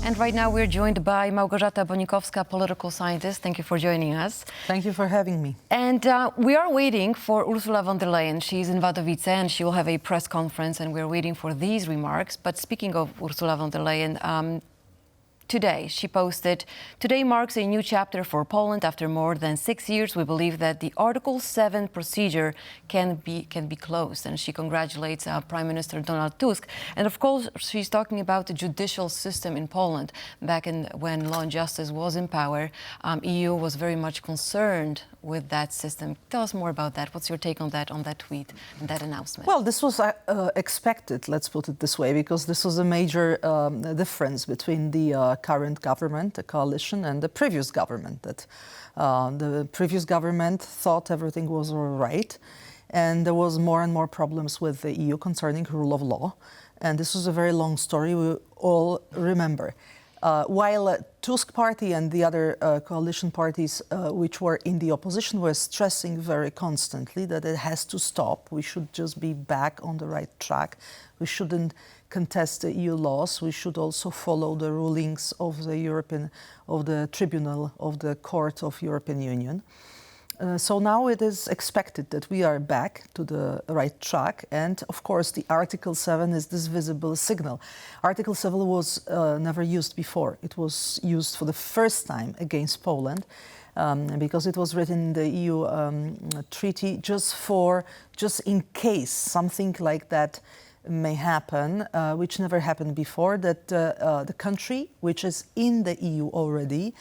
And right now we're joined by Małgorzata Bonikowska, political scientist. Thank you for joining us. Thank you for having me. And we are waiting for Ursula von der Leyen. She's in Wadowice and she will have a press conference, and we're waiting for these remarks. But speaking of Ursula von der Leyen, today she posted, "Today marks a new chapter for Poland. After more than 6 years, we believe that the Article 7 procedure can be closed." And she congratulates Prime Minister Donald Tusk. And of course, she's talking about the judicial system in Poland. Back when Law and Justice was in power, EU was very much concerned with that system. Tell us more about that. What's your take on that tweet and that announcement? Well, this was expected, let's put it this way, because this was a major difference between the current government, the coalition, and the previous government. That the previous government thought everything was all right, and there was more and more problems with the EU concerning rule of law. And this was a very long story we all remember. While Tusk party and the other coalition parties which were in the opposition were stressing very constantly that it has to stop, we should just be back on the right track, we shouldn't contest the EU laws, we should also follow the rulings of the Tribunal of the Court of European Union. So now it is expected that we are back to the right track, and of course the Article 7 is this visible signal. Article 7 was never used before. It was used for the first time against Poland because it was written in the EU treaty just in case something like that may happen, which never happened before, that the country which is in the EU already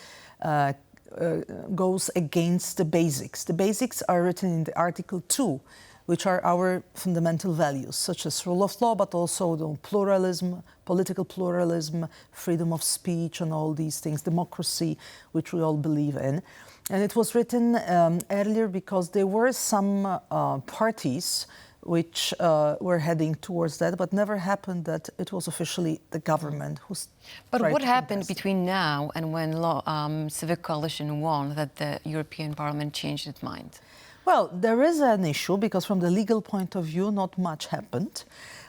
goes against the basics. The basics are written in the Article 2, which are our fundamental values, such as rule of law, but also the pluralism, political pluralism, freedom of speech, and all these things, democracy, which we all believe in. And it was written earlier because there were some parties which were heading towards that, but never happened that it was officially the government who's. But what happened between now and when Civic Coalition won that the European Parliament changed its mind? Well, there is an issue because from the legal point of view, not much happened.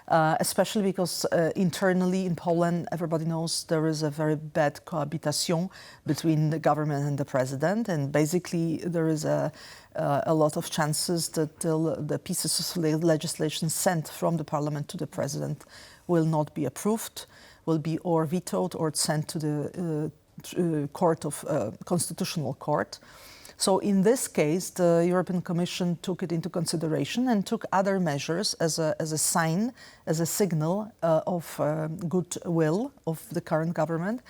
Especially because internally in Poland, everybody knows there is a very bad cohabitation between the government and the president, and basically there is a lot of chances that the pieces of legislation sent from the parliament to the president will not be approved, will be or vetoed or sent to the Constitutional Court. So in this case, the European Commission took it into consideration and took other measures as a sign, as a signal of goodwill of the current government,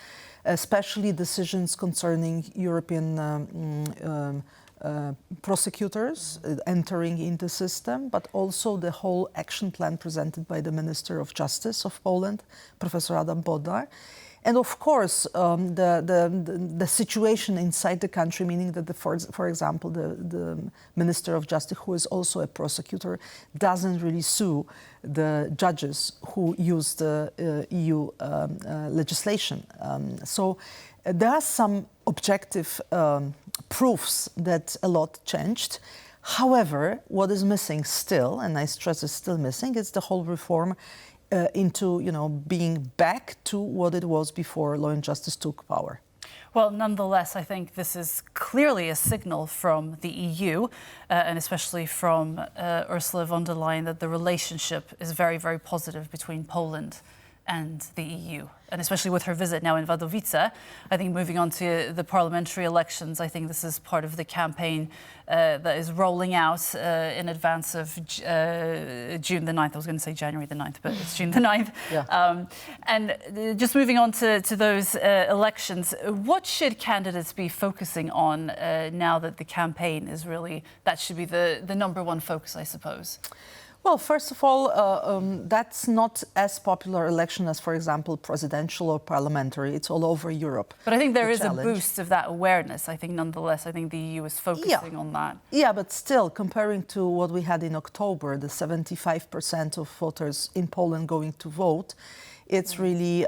especially decisions concerning European prosecutors entering into the system, but also the whole action plan presented by the Minister of Justice of Poland, Professor Adam Bodnar. And of course, the situation inside the country, meaning that, for example, the Minister of Justice, who is also a prosecutor, doesn't really sue the judges who use the EU legislation. So there are some objective proofs that a lot changed. However, what is missing still, and I stress is still missing, is the whole reform into, being back to what it was before Law and Justice took power. Well, nonetheless, I think this is clearly a signal from the EU, and especially from Ursula von der Leyen, that the relationship is very, very positive between Poland and the EU. And especially with her visit now in Wadowice, I think moving on to the parliamentary elections, I think this is part of the campaign that is rolling out in advance of June the 9th. I was going to say January the 9th, but it's June the 9th. Yeah. And just moving on to those elections, what should candidates be focusing on now that the campaign is really, that should be the number one focus, I suppose? Well, first of all, that's not as popular election as, for example, presidential or parliamentary. It's all over Europe. But I think there is a boost of that awareness. I think, nonetheless, I think the EU is focusing on that. Yeah, but still, comparing to what we had in October, the 75% of voters in Poland going to vote, it's really,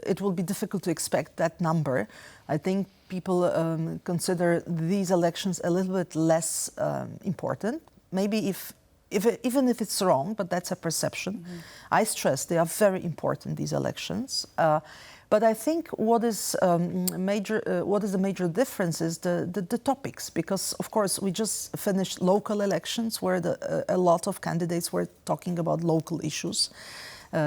it will be difficult to expect that number. I think people consider these elections a little bit less important. Maybe if even if it's wrong, but that's a perception. I stress they are very important, these elections. But I think what is the major difference is the topics, because of course we just finished local elections where a lot of candidates were talking about local issues.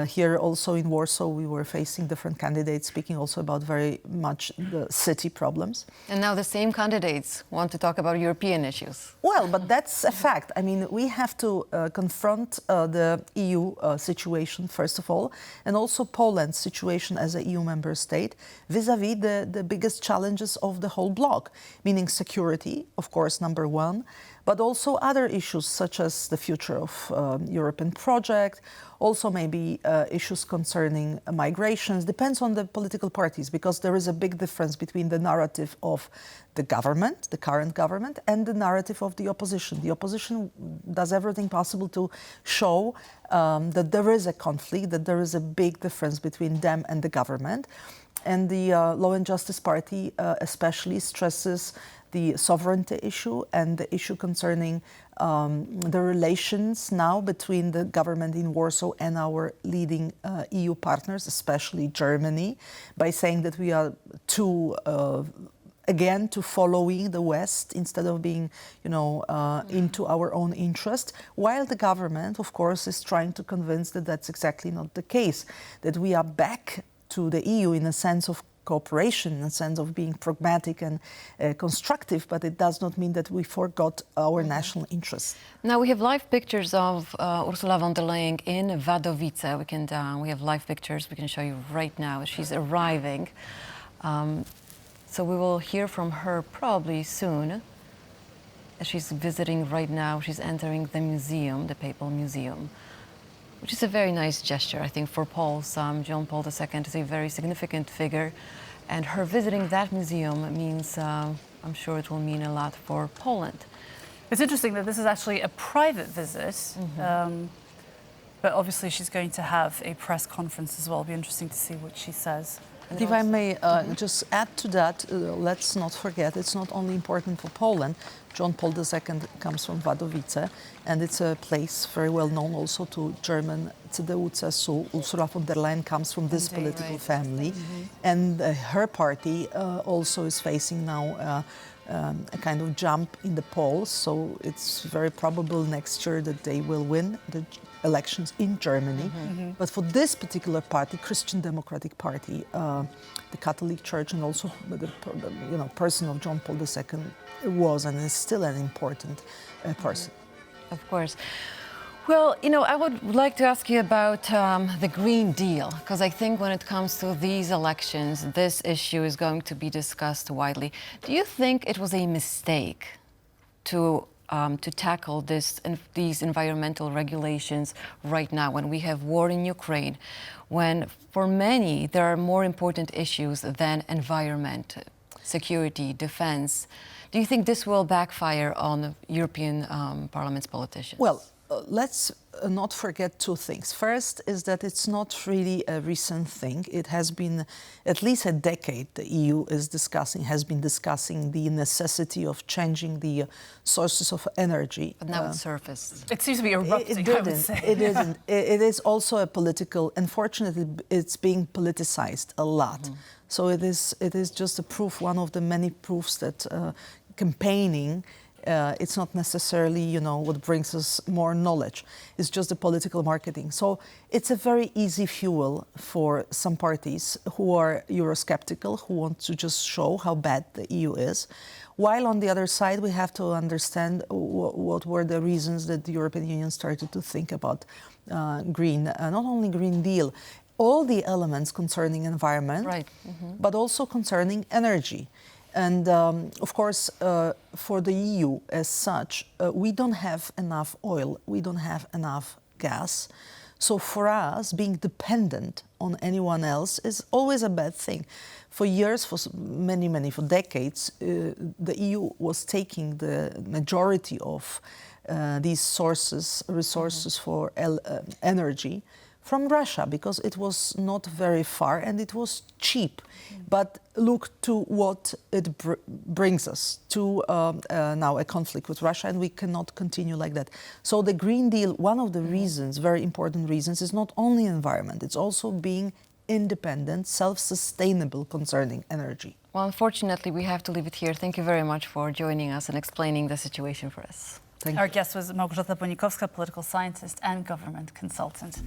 Here also in Warsaw we were facing different candidates speaking also about very much the city problems. And now the same candidates want to talk about European issues. Well, but that's a fact. I mean, we have to confront the EU situation, first of all, and also Poland's situation as an EU member state vis-à-vis the biggest challenges of the whole bloc, meaning security, of course, number one, but also other issues such as the future of European project, also maybe issues concerning migrations, depends on the political parties, because there is a big difference between the narrative of the government, the current government, and the narrative of the opposition. The opposition does everything possible to show that there is a conflict, that there is a big difference between them and the government. And the Law and Justice Party especially stresses the sovereignty issue and the issue concerning the relations now between the government in Warsaw and our leading EU partners, especially Germany, by saying that we are too following the West instead of being, into our own interest, while the government, of course, is trying to convince that that's exactly not the case, that we are back to the EU in a sense of cooperation, in a sense of being pragmatic and constructive, but it does not mean that we forgot our national interests. Now we have live pictures of Ursula von der Leyen in Wadowice. We have live pictures we can show you right now. She's arriving. So we will hear from her probably soon. She's visiting right now. She's entering the museum, the Papal Museum, which is a very nice gesture, I think, for Poles. John Paul II is a very significant figure, and her visiting that museum means, I'm sure it will mean a lot for Poland. It's interesting that this is actually a private visit, but obviously she's going to have a press conference as well. It'll be interesting to see what she says. And if I may just add to that, let's not forget, it's not only important for Poland. John Paul II comes from Wadowice, and it's a place very well known also to German CDU-CSU. Ursula von der Leyen comes from this political family, and her party also is facing now a kind of jump in the polls, so it's very probable next year that they will win the elections in Germany. But for this particular party, Christian Democratic Party, the Catholic Church, and also the person of John Paul II was and is still an important person. Of course. Well, I would like to ask you about the Green Deal, because I think when it comes to these elections, this issue is going to be discussed widely. Do you think it was a mistake to tackle these environmental regulations right now, when we have war in Ukraine, when for many there are more important issues than environment, security, defense? Do you think this will backfire on European Parliament's politicians? Well, let's not forget two things. First is that it's not really a recent thing. It has been at least a decade the EU has been discussing the necessity of changing the sources of energy. But now it surfaced. It seems to be erupting, I would say. It isn't. It is also a political, unfortunately, it's being politicized a lot. So it is just a proof, one of the many proofs that campaigning, it's not necessarily, what brings us more knowledge. It's just the political marketing. So it's a very easy fuel for some parties who are Eurosceptical, who want to just show how bad the EU is. While on the other side, we have to understand what were the reasons that the European Union started to think about not only Green Deal, all the elements concerning environment, right. but also concerning energy. And of course, for the EU as such, we don't have enough oil, we don't have enough gas. So for us, being dependent on anyone else is always a bad thing. For years, for decades, the EU was taking the majority of these resources for energy from Russia, because it was not very far and it was cheap. But look to what it brings us to now a conflict with Russia, and we cannot continue like that. So the Green Deal, one of the reasons, very important reasons, is not only environment, it's also being independent, self-sustainable concerning energy. Well, unfortunately, we have to leave it here. Thank you very much for joining us and explaining the situation for us. Our guest was Małgorzata Bonikowska, political scientist and government consultant.